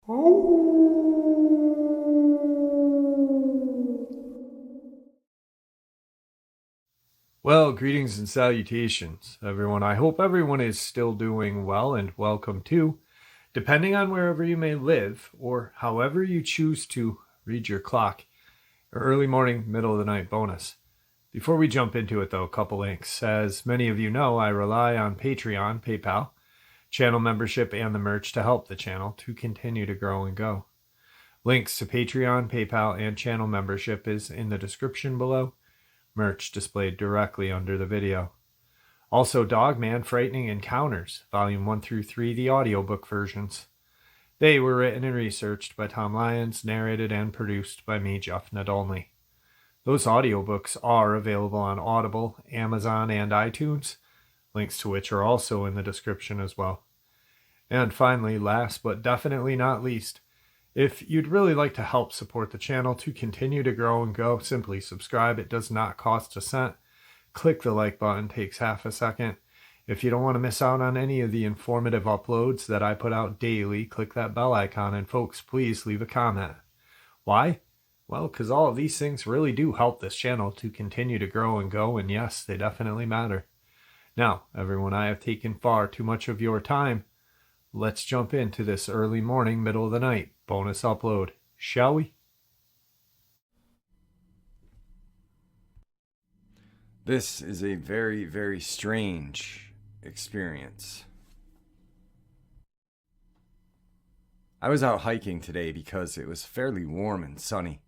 Well, greetings and salutations, everyone. I hope everyone is still doing well and welcome to, depending on wherever you may live or however you choose to read your clock, your early morning, middle of the night bonus. Before we jump into it, though, a couple links. As many of you know, I rely on Patreon, PayPal, channel membership, and the merch to help the channel to continue to grow and go. Links to Patreon, PayPal, and channel membership is in the description below. Merch displayed directly under the video. Also, Dogman Frightening Encounters, Volume 1 through 3, the audiobook versions. They were written and researched by Tom Lyons, narrated and produced by me, Jeff Nadolny. Those audiobooks are available on Audible, Amazon, and iTunes, links to which are also in the description as well. And finally, last but definitely not least, if you'd really like to help support the channel to continue to grow and go, simply subscribe. It does not cost a cent. Click the like button, takes half a second. If you don't want to miss out on any of the informative uploads that I put out daily, click that bell icon, and folks, please leave a comment. Why? Well, because all of these things really do help this channel to continue to grow and go, and yes, they definitely matter. Now, everyone, I have taken far too much of your time. Let's jump into this early morning, middle of the night bonus upload, shall we? This is a very, very strange experience. I was out hiking today because it was fairly warm and sunny.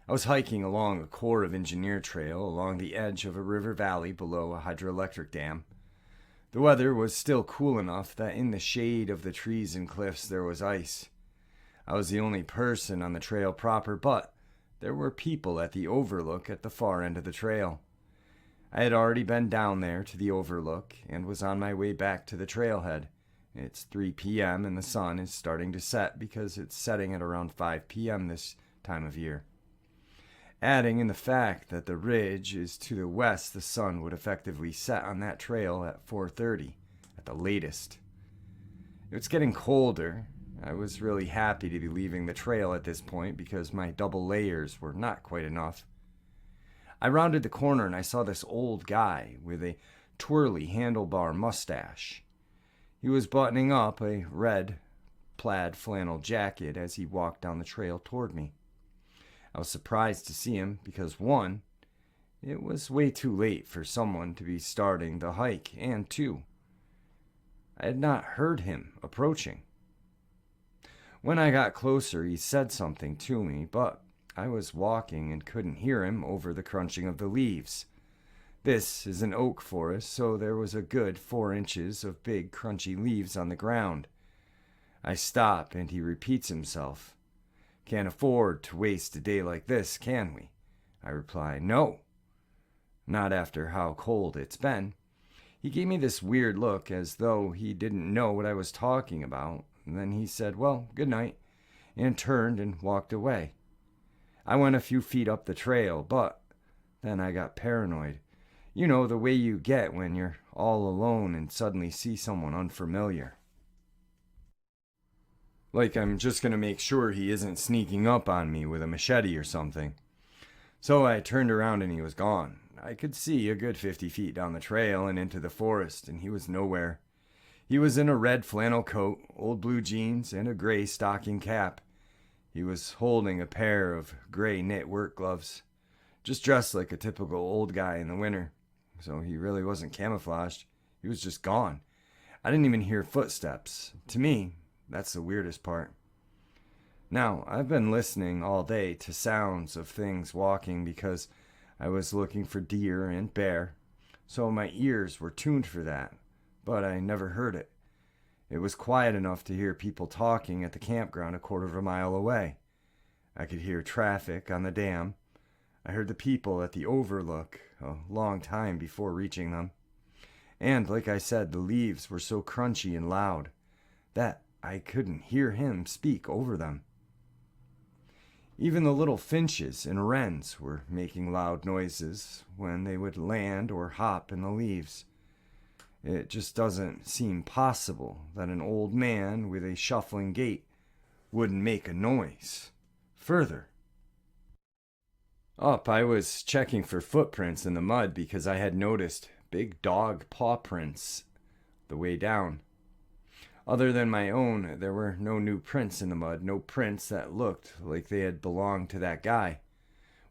I was hiking along a Corps of Engineer trail along the edge of a river valley below a hydroelectric dam. The weather was still cool enough that in the shade of the trees and cliffs there was ice. I was the only person on the trail proper, but there were people at the overlook at the far end of the trail. I had already been down there to the overlook and was on my way back to the trailhead. It's 3 p.m. and the sun is starting to set because it's setting at around 5 p.m. this time of year. Adding in the fact that the ridge is to the west, the sun would effectively set on that trail at 4:30 at the latest. It's getting colder. I was really happy to be leaving the trail at this point because my double layers were not quite enough. I rounded the corner and I saw this old guy with a twirly handlebar mustache. He was buttoning up a red plaid flannel jacket as he walked down the trail toward me. I was surprised to see him because, one, it was way too late for someone to be starting the hike, and two, I had not heard him approaching. When I got closer, he said something to me, but I was walking and couldn't hear him over the crunching of the leaves. This is an oak forest, so there was a good 4 inches of big crunchy leaves on the ground. I stop and he repeats himself. Can't afford to waste a day like this, can we? I reply, no. Not after how cold it's been. He gave me this weird look as though he didn't know what I was talking about. And then he said, well, good night, and turned and walked away. I went a few feet up the trail, but then I got paranoid. You know, the way you get when you're all alone and suddenly see someone unfamiliar. Like I'm just going to make sure he isn't sneaking up on me with a machete or something. So I turned around and he was gone. I could see a good 50 feet down the trail and into the forest, and he was nowhere. He was in a red flannel coat, old blue jeans, and a gray stocking cap. He was holding a pair of gray knit work gloves, just dressed like a typical old guy in the winter. So he really wasn't camouflaged. He was just gone. I didn't even hear footsteps. To me, that's the weirdest part. Now, I've been listening all day to sounds of things walking because I was looking for deer and bear, so my ears were tuned for that, but I never heard it. It was quiet enough to hear people talking at the campground a quarter of a mile away. I could hear traffic on the dam. I heard the people at the overlook a long time before reaching them. And, like I said, the leaves were so crunchy and loud that I couldn't hear him speak over them. Even the little finches and wrens were making loud noises when they would land or hop in the leaves. It just doesn't seem possible that an old man with a shuffling gait wouldn't make a noise. Further up, I was checking for footprints in the mud because I had noticed big dog paw prints the way down. Other than my own, there were no new prints in the mud, no prints that looked like they had belonged to that guy.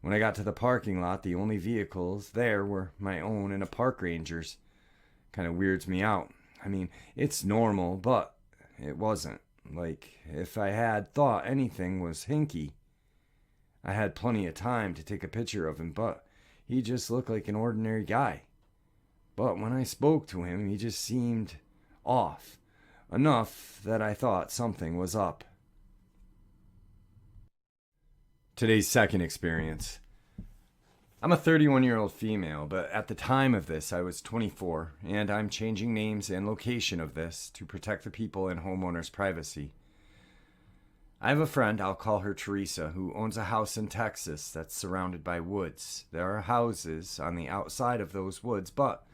When I got to the parking lot, the only vehicles there were my own and a park ranger's. Kind of weirds me out. I mean, it's normal, but it wasn't. Like, if I had thought anything was hinky, I had plenty of time to take a picture of him, but he just looked like an ordinary guy. But when I spoke to him, he just seemed off. Enough that I thought something was up. Today's second experience. I'm a 31-year-old female, but at the time of this, I was 24, and I'm changing names and location of this to protect the people and homeowners' privacy. I have a friend, I'll call her Teresa, who owns a house in Texas that's surrounded by woods. There are houses on the outside of those woods, but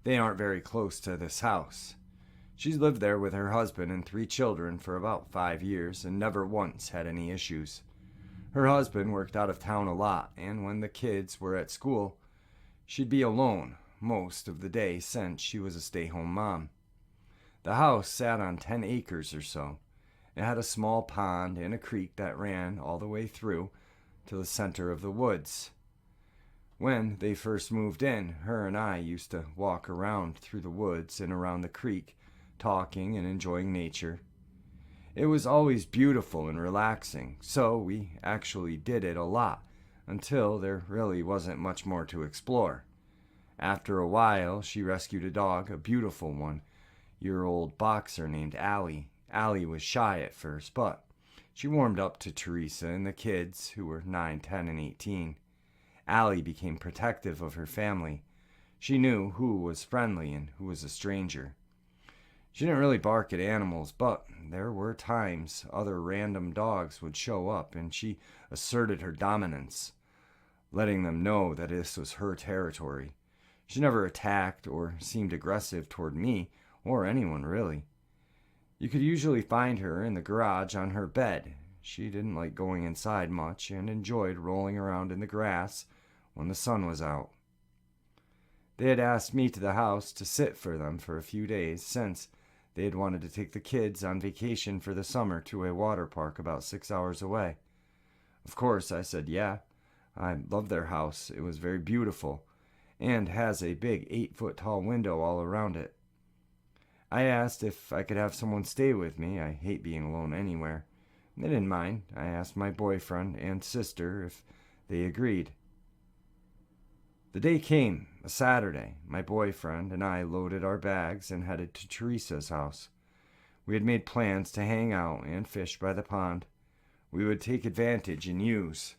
they aren't very close to this house. She's lived there with her husband and 3 children for about 5 years and never once had any issues. Her husband worked out of town a lot, and when the kids were at school, she'd be alone most of the day since she was a stay-home mom. The house sat on 10 acres or so. It had a small pond and a creek that ran all the way through to the center of the woods. When they first moved in, her and I used to walk around through the woods and around the creek, talking and enjoying nature. It was always beautiful and relaxing, so we actually did it a lot, until there really wasn't much more to explore. After a while, she rescued a dog, a beautiful 1-year-old boxer named Allie. Allie was shy at first, but she warmed up to Teresa and the kids, who were 9, 10, and 18. Allie became protective of her family. She knew who was friendly and who was a stranger. She didn't really bark at animals, but there were times other random dogs would show up, and she asserted her dominance, letting them know that this was her territory. She never attacked or seemed aggressive toward me, or anyone really. You could usually find her in the garage on her bed. She didn't like going inside much and enjoyed rolling around in the grass when the sun was out. They had asked me to the house to sit for them for a few days since they had wanted to take the kids on vacation for the summer to a water park about 6 hours away. Of course, I said yeah. I loved their house. It was very beautiful and has a big 8-foot-tall window all around it. I asked if I could have someone stay with me. I hate being alone anywhere. They didn't mind. I asked my boyfriend and sister if they agreed. The day came, a Saturday. My boyfriend and I loaded our bags and headed to Teresa's house. We had made plans to hang out and fish by the pond. We would take advantage and use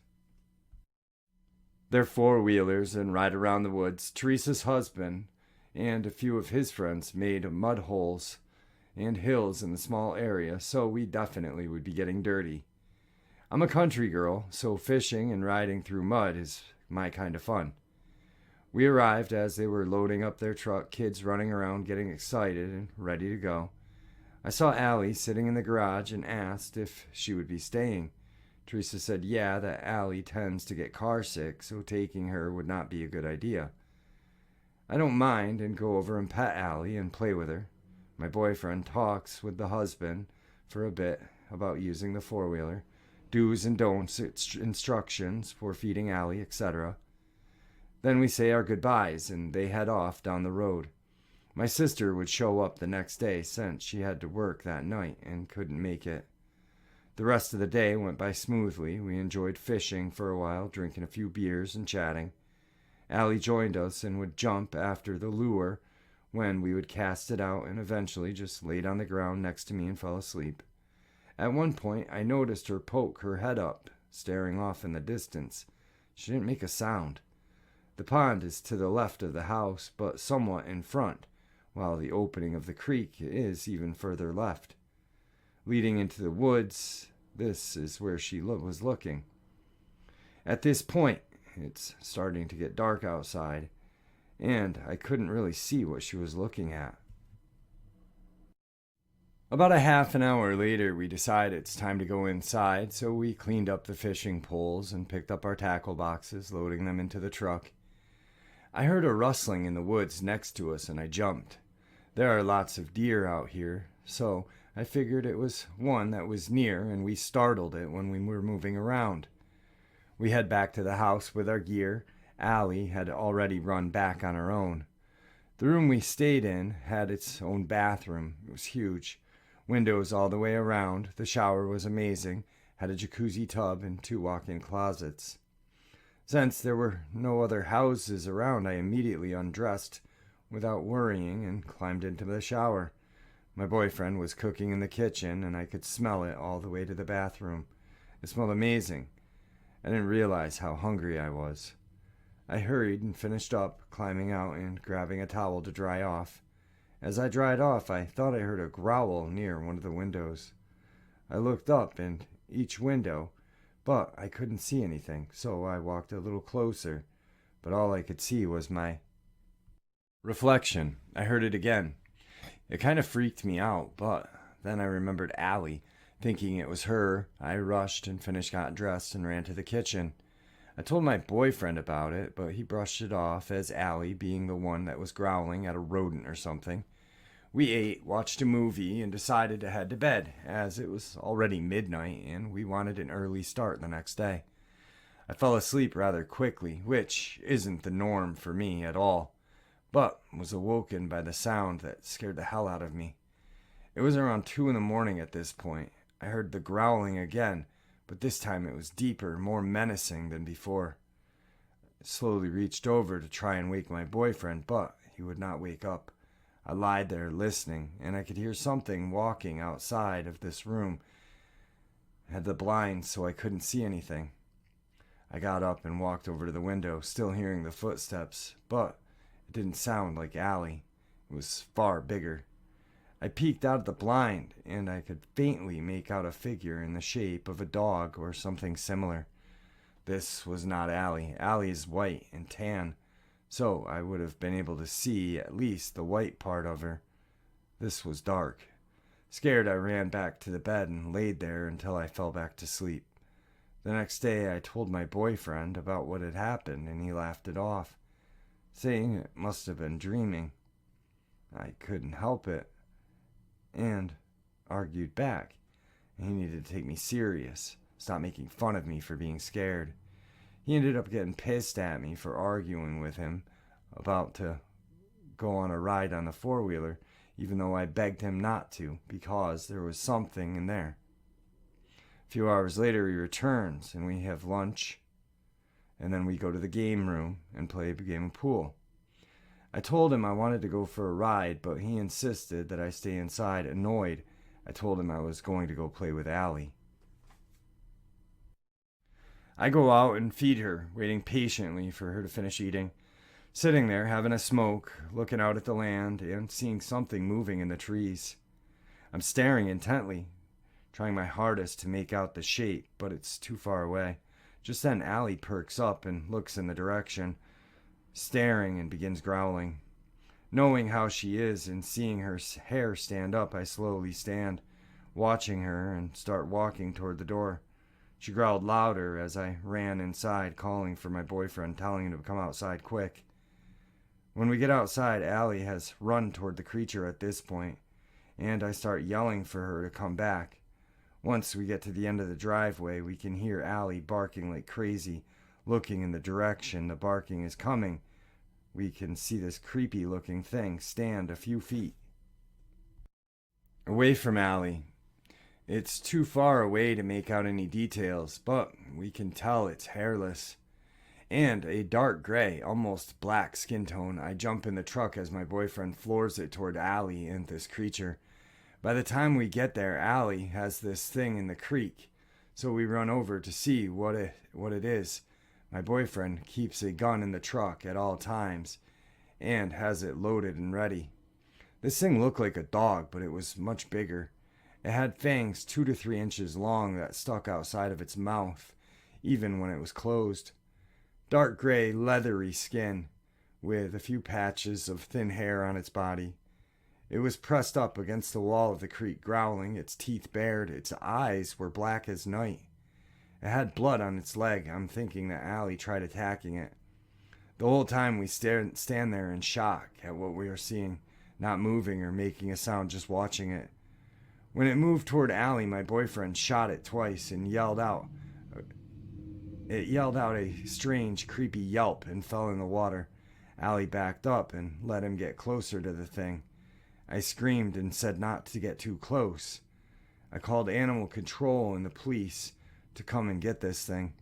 their 4-wheelers and ride around the woods. Teresa's husband and a few of his friends made mud holes and hills in the small area, so we definitely would be getting dirty. I'm a country girl, so fishing and riding through mud is my kind of fun. We arrived as they were loading up their truck, kids running around getting excited and ready to go. I saw Allie sitting in the garage and asked if she would be staying. Teresa said yeah, that Allie tends to get car sick, so taking her would not be a good idea. I don't mind and go over and pet Allie and play with her. My boyfriend talks with the husband for a bit about using the 4-wheeler, do's and don'ts, instructions for feeding Allie, etc. Then we say our goodbyes and they head off down the road. My sister would show up the next day since she had to work that night and couldn't make it. The rest of the day went by smoothly. We enjoyed fishing for a while, drinking a few beers and chatting. Allie joined us and would jump after the lure when we would cast it out and eventually just laid on the ground next to me and fell asleep. At one point, I noticed her poke her head up, staring off in the distance. She didn't make a sound. The pond is to the left of the house, but somewhat in front, while the opening of the creek is even further left. Leading into the woods, this is where she was looking. At this point, it's starting to get dark outside, and I couldn't really see what she was looking at. About a half an hour later, we decided it's time to go inside, so we cleaned up the fishing poles and picked up our tackle boxes, loading them into the truck. I heard a rustling in the woods next to us and I jumped. There are lots of deer out here, so I figured it was one that was near and we startled it when we were moving around. We head back to the house with our gear. Allie had already run back on her own. The room we stayed in had its own bathroom. It was huge. Windows all the way around. The shower was amazing. Had a jacuzzi tub and 2 walk-in closets. Since there were no other houses around, I immediately undressed without worrying and climbed into the shower. My boyfriend was cooking in the kitchen and I could smell it all the way to the bathroom. It smelled amazing. I didn't realize how hungry I was. I hurried and finished up, climbing out and grabbing a towel to dry off. As I dried off, I thought I heard a growl near one of the windows. I looked up in each window, but I couldn't see anything, so I walked a little closer, but all I could see was my reflection. I heard it again. It kind of freaked me out, but then I remembered Allie. Thinking it was her, I rushed and got dressed and ran to the kitchen. I told my boyfriend about it, but he brushed it off as Allie being the one that was growling at a rodent or something. We ate, watched a movie, and decided to head to bed, as it was already midnight and we wanted an early start the next day. I fell asleep rather quickly, which isn't the norm for me at all, but was awoken by the sound that scared the hell out of me. It was around 2 a.m. at this point. I heard the growling again, but this time it was deeper, more menacing than before. I slowly reached over to try and wake my boyfriend, but he would not wake up. I lied there listening, and I could hear something walking outside of this room. I had the blinds so I couldn't see anything. I got up and walked over to the window, still hearing the footsteps, but it didn't sound like Allie. It was far bigger. I peeked out of the blind, and I could faintly make out a figure in the shape of a dog or something similar. This was not Allie. Allie is white and tan, so I would have been able to see at least the white part of her. This was dark. Scared, I ran back to the bed and laid there until I fell back to sleep. The next day, I told my boyfriend about what had happened, and he laughed it off, saying it must have been dreaming. I couldn't help it, and argued back. He needed to take me serious, stop making fun of me for being scared. He ended up getting pissed at me for arguing with him about to go on a ride on the four-wheeler, even though I begged him not to, because there was something in there. A few hours later, he returns, and we have lunch, and then we go to the game room and play a game of pool. I told him I wanted to go for a ride, but he insisted that I stay inside. Annoyed, I told him I was going to go play with Allie. I go out and feed her, waiting patiently for her to finish eating. Sitting there, having a smoke, looking out at the land, and seeing something moving in the trees. I'm staring intently, trying my hardest to make out the shape, but it's too far away. Just then Allie perks up and looks in the direction, staring, and begins growling. Knowing how she is and seeing her hair stand up, I slowly stand, watching her, and start walking toward the door. She growled louder as I ran inside, calling for my boyfriend, telling him to come outside quick. When we get outside, Allie has run toward the creature at this point, and I start yelling for her to come back. Once we get to the end of the driveway, we can hear Allie barking like crazy, looking in the direction the barking is coming. We can see this creepy-looking thing stand a few feet away from Allie. It's too far away to make out any details, but we can tell it's hairless. And a dark gray, almost black skin tone. I jump in the truck as my boyfriend floors it toward Allie and this creature. By the time we get there, Allie has this thing in the creek, so we run over to see what it is. My boyfriend keeps a gun in the truck at all times and has it loaded and ready. This thing looked like a dog, but it was much bigger. It had fangs 2 to 3 inches long that stuck outside of its mouth, even when it was closed. Dark gray, leathery skin, with a few patches of thin hair on its body. It was pressed up against the wall of the creek, growling, its teeth bared. Its eyes were black as night. It had blood on its leg. I'm thinking that Allie tried attacking it. The whole time we stand there in shock at what we are seeing, not moving or making a sound, just watching it. When it moved toward Allie, my boyfriend shot it twice and yelled out. It yelled out a strange, creepy yelp and fell in the water. Allie backed up and let him get closer to the thing. I screamed and said not to get too close. I called animal control and the police to come and get this thing.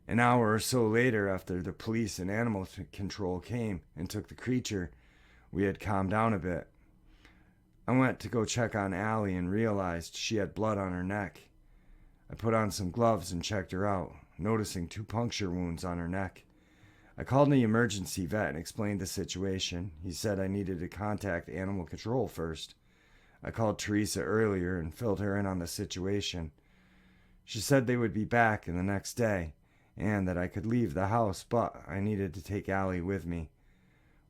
An hour or so later, after the police and animal control came and took the creature, we had calmed down a bit. I went to go check on Allie and realized she had blood on her neck. I put on some gloves and checked her out, noticing 2 puncture wounds on her neck. I called the emergency vet and explained the situation. He said I needed to contact animal control first. I called Teresa earlier and filled her in on the situation. She said they would be back in the next day and that I could leave the house, but I needed to take Allie with me.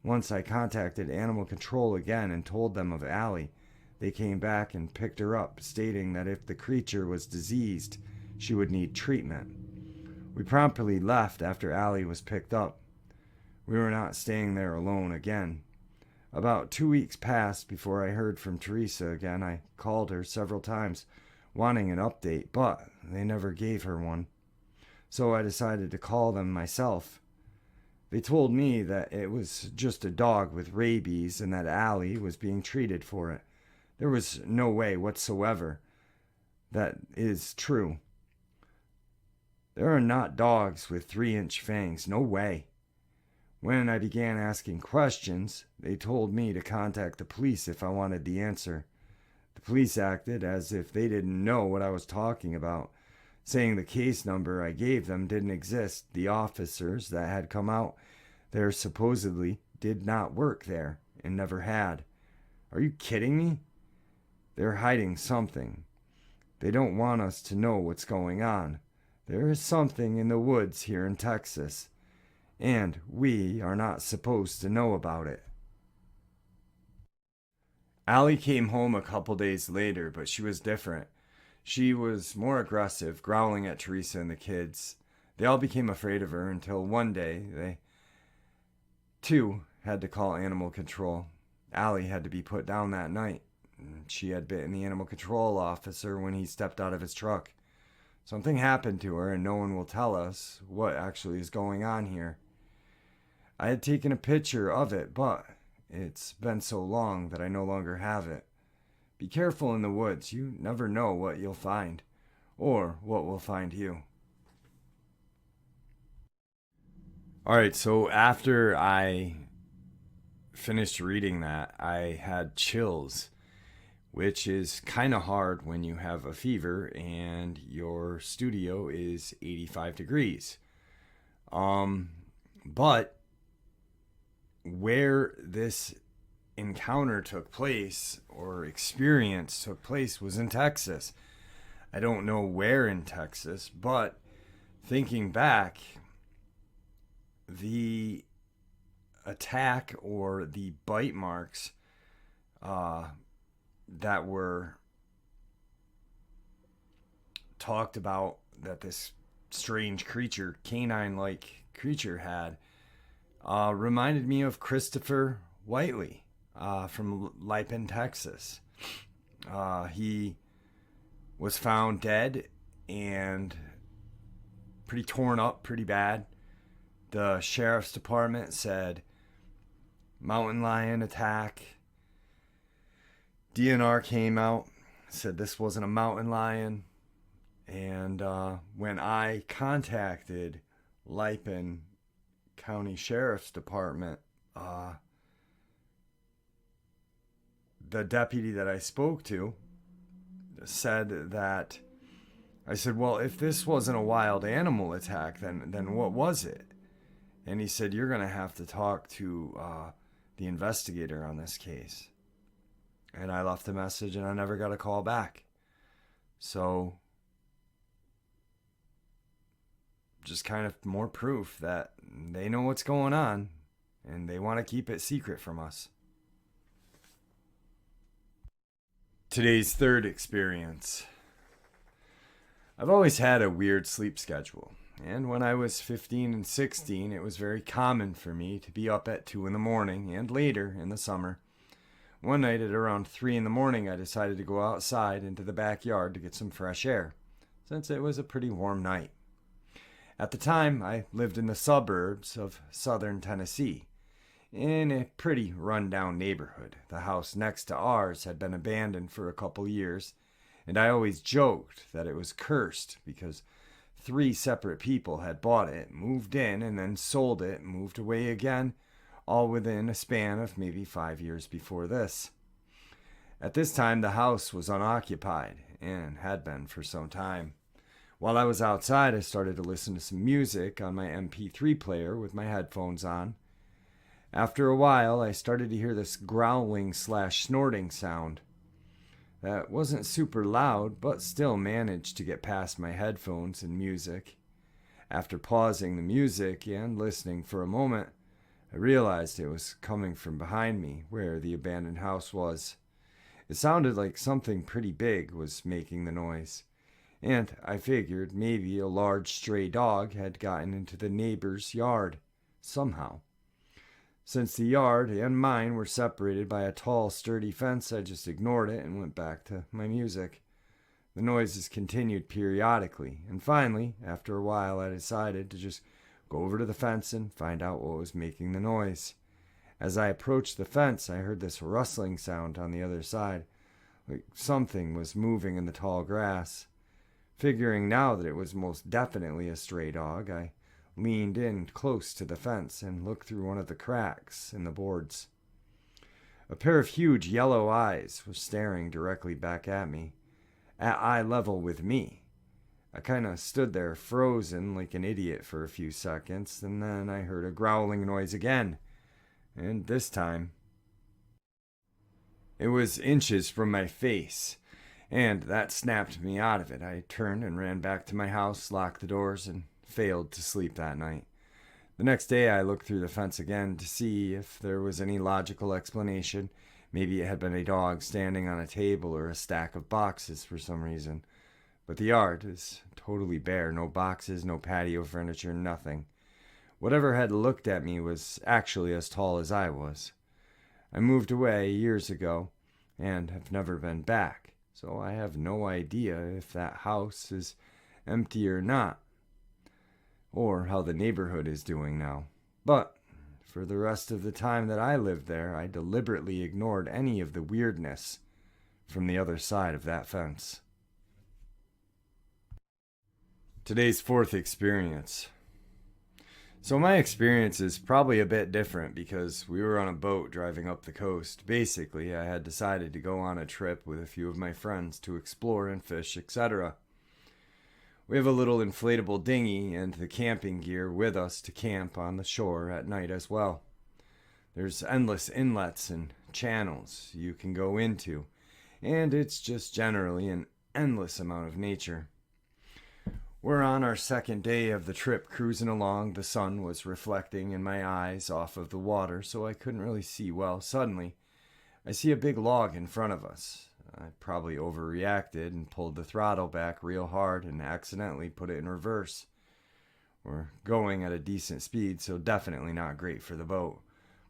Once I contacted animal control again and told them of Allie, they came back and picked her up, stating that if the creature was diseased, she would need treatment. We promptly left after Allie was picked up. We were not staying there alone again. About 2 weeks passed before I heard from Teresa again. I called her several times, wanting an update, but they never gave her one. So I decided to call them myself. They told me that it was just a dog with rabies and that Allie was being treated for it. There was no way whatsoever that is true. There are not dogs with 3-inch fangs. No way. When I began asking questions, they told me to contact the police if I wanted the answer. The police acted as if they didn't know what I was talking about, saying the case number I gave them didn't exist. The officers that had come out there supposedly did not work there and never had. Are you kidding me? They're hiding something. They don't want us to know what's going on. There is something in the woods here in Texas, and we are not supposed to know about it. Allie came home a couple days later, but she was different. She was more aggressive, growling at Teresa and the kids. They all became afraid of her until one day they, too, had to call animal control. Allie had to be put down that night. She had bitten the animal control officer when he stepped out of his truck. Something happened to her, and no one will tell us what actually is going on here. I had taken a picture of it, but it's been so long that I no longer have it. Be careful in the woods. You never know what you'll find, or what will find you. Alright, so after I finished reading that, I had chills, which is kind of hard when you have a fever and your studio is 85 degrees. But where this encounter took place or experience took place was in Texas. I don't know where in Texas, but thinking back, the attack or the bite marks that were talked about that this strange creature, canine-like creature had, reminded me of Christopher Whiteley from Lipin, Texas. He was found dead and pretty torn up, pretty bad. The sheriff's department said mountain lion attack. DNR came out, said this wasn't a mountain lion. And when I contacted Lipin County Sheriff's Department, the deputy that I spoke to said that, I said, well, if this wasn't a wild animal attack, then what was it? And he said, you're going to have to talk to the investigator on this case. And I left a message and I never got a call back. So just kind of more proof that they know what's going on and they want to keep it secret from us. Today's third experience. I've always had a weird sleep schedule, and when I was 15 and 16, it was very common for me to be up at 2 in the morning and later in the summer. One night at around 3 in the morning, I decided to go outside into the backyard to get some fresh air, since it was a pretty warm night. At the time, I lived in the suburbs of southern Tennessee, in a pretty run-down neighborhood. The house next to ours had been abandoned for a couple years, and I always joked that it was cursed because 3 separate people had bought it, moved in, and then sold it, moved away again, all within a span of maybe 5 years before this. At this time, the house was unoccupied, and had been for some time. While I was outside, I started to listen to some music on my MP3 player with my headphones on. After a while, I started to hear this growling/snorting sound. That wasn't super loud, but still managed to get past my headphones and music. After pausing the music and listening for a moment, I realized it was coming from behind me, where the abandoned house was. It sounded like something pretty big was making the noise, and I figured maybe a large stray dog had gotten into the neighbor's yard, somehow. Since the yard and mine were separated by a tall, sturdy fence, I just ignored it and went back to my music. The noises continued periodically, and finally, after a while, I decided to just go over to the fence and find out what was making the noise. As I approached the fence, I heard this rustling sound on the other side, like something was moving in the tall grass. Figuring now that it was most definitely a stray dog, I leaned in close to the fence and looked through one of the cracks in the boards. A pair of huge yellow eyes was staring directly back at me, at eye level with me. I kind of stood there frozen like an idiot for a few seconds, and then I heard a growling noise again, and this time it was inches from my face, and that snapped me out of it. I turned and ran back to my house, locked the doors, and failed to sleep that night. The next day I looked through the fence again to see if there was any logical explanation. Maybe it had been a dog standing on a table or a stack of boxes for some reason. But the yard is totally bare. No boxes, no patio furniture, nothing. Whatever had looked at me was actually as tall as I was. I moved away years ago and have never been back, so I have no idea if that house is empty or not, or how the neighborhood is doing now. But for the rest of the time that I lived there, I deliberately ignored any of the weirdness from the other side of that fence. Today's fourth experience. So my experience is probably a bit different because we were on a boat driving up the coast. Basically, I had decided to go on a trip with a few of my friends to explore and fish, etc. We have a little inflatable dinghy and the camping gear with us to camp on the shore at night as well. There's endless inlets and channels you can go into, and it's just generally an endless amount of nature. We're on our second day of the trip, cruising along. The sun was reflecting in my eyes off of the water, so I couldn't really see well. Suddenly, I see a big log in front of us. I probably overreacted and pulled the throttle back real hard and accidentally put it in reverse. We're going at a decent speed, so definitely not great for the boat.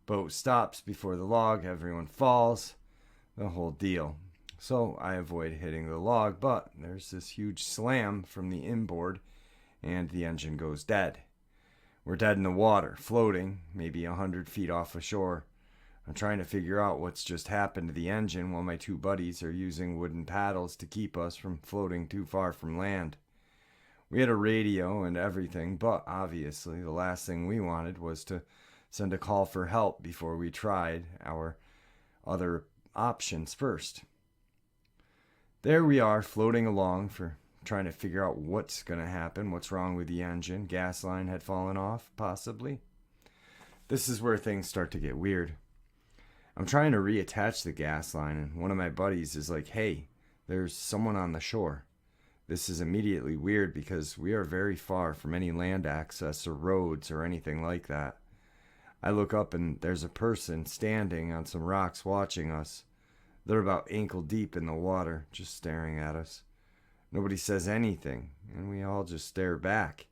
Boat stops before the log, everyone falls, the whole deal. So I avoid hitting the log, but there's this huge slam from the inboard and the engine goes dead. We're dead in the water, floating, maybe 100 feet off the shore. I'm trying to figure out what's just happened to the engine while my 2 buddies are using wooden paddles to keep us from floating too far from land. We had a radio and everything, but obviously the last thing we wanted was to send a call for help before we tried our other options first. There we are, floating along trying to figure out what's going to happen, what's wrong with the engine. Gas line had fallen off, possibly. This is where things start to get weird. I'm trying to reattach the gas line, and one of my buddies is like, "Hey, there's someone on the shore." This is immediately weird because we are very far from any land access or roads or anything like that. I look up and there's a person standing on some rocks watching us. They're about ankle deep in the water, just staring at us. Nobody says anything, and we all just stare back.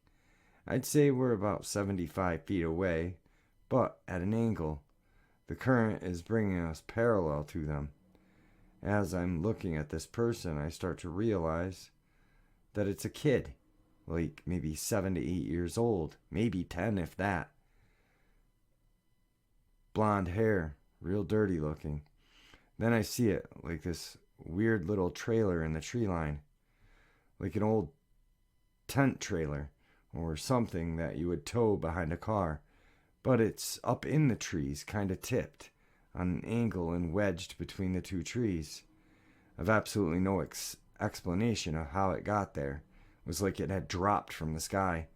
I'd say we're about 75 feet away, but at an angle. The current is bringing us parallel to them. As I'm looking at this person, I start to realize that it's a kid, like maybe 7 to 8 years old, maybe 10 if that. Blonde hair, real dirty looking. Then I see it, like this weird little trailer in the tree line, like an old tent trailer or something that you would tow behind a car, but it's up in the trees, kind of tipped on an angle and wedged between the two trees. I've absolutely no explanation of how it got there. It was like it had dropped from the sky.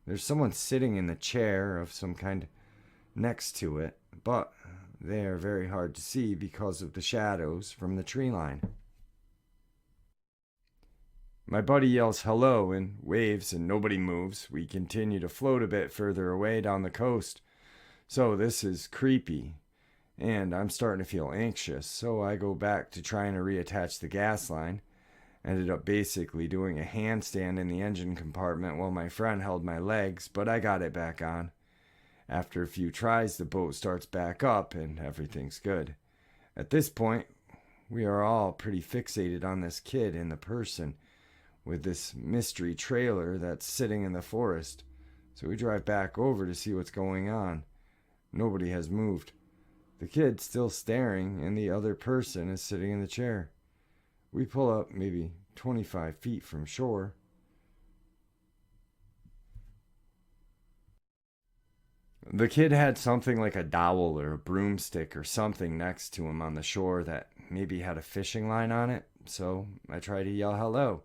There's someone sitting in the chair of some kind next to it, but they are very hard to see because of the shadows from the tree line. My buddy yells hello and waves, and nobody moves. We continue to float a bit further away down the coast. So this is creepy, and I'm starting to feel anxious, so I go back to trying to reattach the gas line. Ended up basically doing a handstand in the engine compartment while my friend held my legs, but I got it back on. After a few tries, the boat starts back up, and everything's good. At this point, we are all pretty fixated on this kid and the person with this mystery trailer that's sitting in the forest. So we drive back over to see what's going on. Nobody has moved. The kid's still staring, and the other person is sitting in the chair. We pull up maybe 25 feet from shore. The kid had something like a dowel or a broomstick or something next to him on the shore that maybe had a fishing line on it, so I try to yell hello,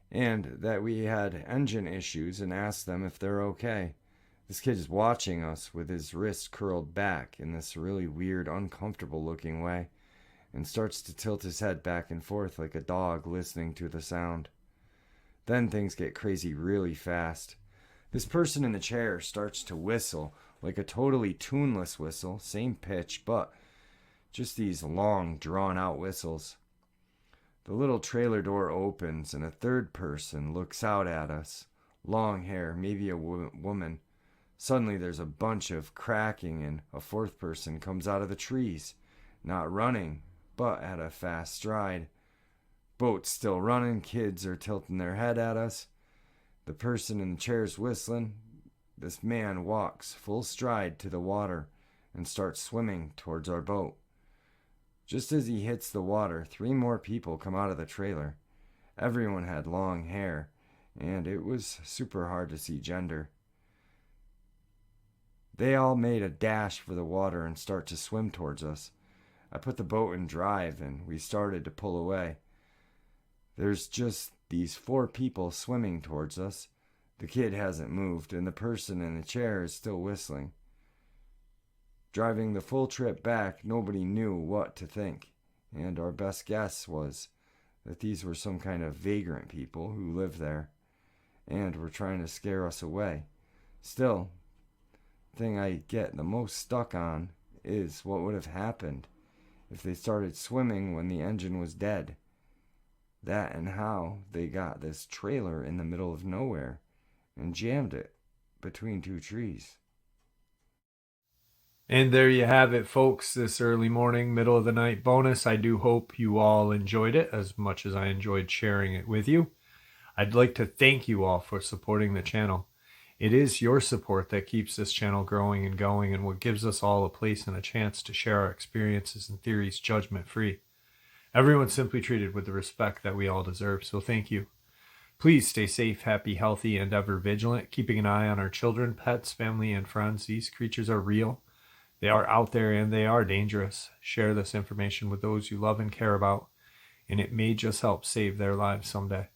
and that we had engine issues and ask them if they're okay. This kid is watching us with his wrist curled back in this really weird, uncomfortable looking way, and starts to tilt his head back and forth like a dog listening to the sound. Then things get crazy really fast. This person in the chair starts to whistle, like a totally tuneless whistle, same pitch, but just these long, drawn-out whistles. The little trailer door opens, and a third person looks out at us. Long hair, maybe a woman. Suddenly there's a bunch of cracking, and a fourth person comes out of the trees, not running, but at a fast stride. Boat's still running, kids are tilting their head at us. The person in the chair's whistling. This man walks full stride to the water and starts swimming towards our boat. Just as he hits the water, 3 more people come out of the trailer. Everyone had long hair, and it was super hard to see gender. They all made a dash for the water and start to swim towards us. I put the boat in drive, and we started to pull away. There's just these 4 people swimming towards us. The kid hasn't moved, and the person in the chair is still whistling. Driving the full trip back, nobody knew what to think, and our best guess was that these were some kind of vagrant people who lived there and were trying to scare us away. Still, the thing I get the most stuck on is what would have happened if they started swimming when the engine was dead. That and how they got this trailer in the middle of nowhere and jammed it between 2 trees. And there you have it, folks, this early morning, middle of the night bonus. I do hope you all enjoyed it as much as I enjoyed sharing it with you. I'd like to thank you all for supporting the channel. It is your support that keeps this channel growing and going, and what gives us all a place and a chance to share our experiences and theories judgment-free. Everyone's simply treated with the respect that we all deserve, so thank you. Please stay safe, happy, healthy, and ever vigilant, keeping an eye on our children, pets, family, and friends. These creatures are real. They are out there, and they are dangerous. Share this information with those you love and care about, and it may just help save their lives someday.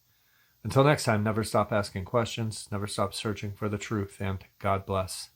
Until next time, never stop asking questions, never stop searching for the truth, and God bless.